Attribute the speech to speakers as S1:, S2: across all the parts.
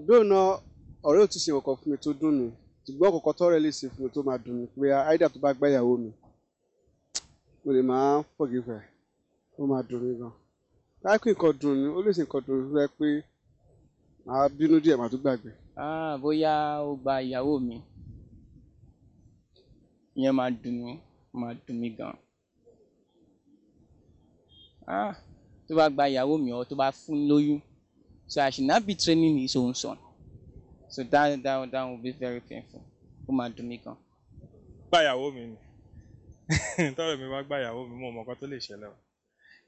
S1: dóònà ọ̀rẹ́ ò ti ṣe nǹkan fún mi tó dùn mí ṣùgbọ́n kọ̀ọ̀kan tọ́rẹ́ lè ṣe fún mi tó máa dùn mí pé àìdá tó bá gbá ìyàwó mi mo lè máa forgive ẹ̀ ó máa dùn mí gan. láìpẹ́ nǹkan dùn mí ó lè ṣe nǹkan dùn mí fẹ́ pé màá bínú díẹ̀ màá tún gbàgbé.
S2: Bóyá ó gba ìyàwó mi ìyẹn máa dùn mí gan. Tó bá gba ìyàwó mi ọ tó bá fún lóyún, so I should not be training his own son, so that will be very painful. Ó máa dùn mí gan.
S3: Gba ìyàwó mi ni tọ́rọ̀ mi bá gba ìyàwó mi mo mọ̀ nǹkan tó lè ṣẹlẹ̀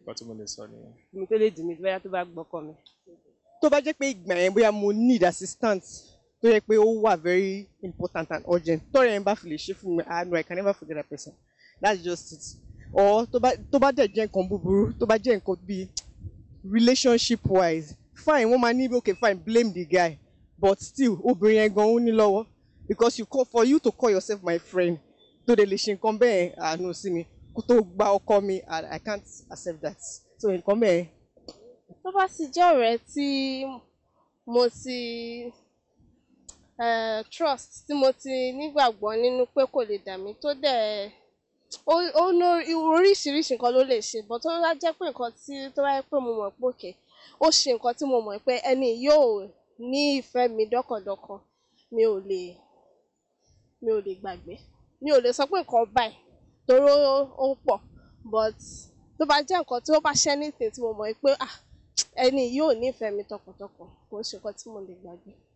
S3: nǹkan tí mo lè sọ nìyẹn.
S4: mi tó lè dùn mí bóyá tó bá gbọ́kọ mi. tó bá jẹ́ pé ìgbà yẹn bóyá mo need assistance tó yẹ pé ó wà very important and urgent tọ́rọ̀ yẹn bá fi lè ṣe fún mi no I can never forget that person, that's just it. Or tó bá dẹ̀ jẹ́ nǹkan búburú tó bá jẹ́ nǹkan bíi relationship wise fine wọ́n máa ní okay fine blame the guy but still obìnrin yẹn gan ó ní lọ́wọ́ because for you to call yourself my friend tó dẹ̀ lè ṣe nǹkan bẹ́ẹ̀ àánú sí mi kó tó gba ọkọ mi I can't accept that, so nǹkan bẹ́ẹ̀.
S5: tó bá sì jẹ́ ọ̀rẹ́ tí mo ti trust tí mo ti nígbàgbọ́ nínú pé kò lè dà mí tó dẹ̀ ó ní oríṣiríṣi nǹkan ló lè ṣe but tó bá jẹ́ pé nǹkan tí tó bá yẹ pé mo mọ̀ pé òkè ó ṣe nǹkan tí mo mọ̀ pé ẹni yóò ní ìfẹ́ mi dọ́kàndọ́kàn mi ò lè gbàgbé, mi ò lè sọ pé nǹkan báyìí torí ó pọ̀ but tó bá jẹ́ nǹkan tí ó bá ṣẹ́ anything tí mo mọ̀ pé ẹni yóò ní ìfẹ́ mi tọkàntọkàn kò ń ṣe nǹkan tí mo lè gbàgbé.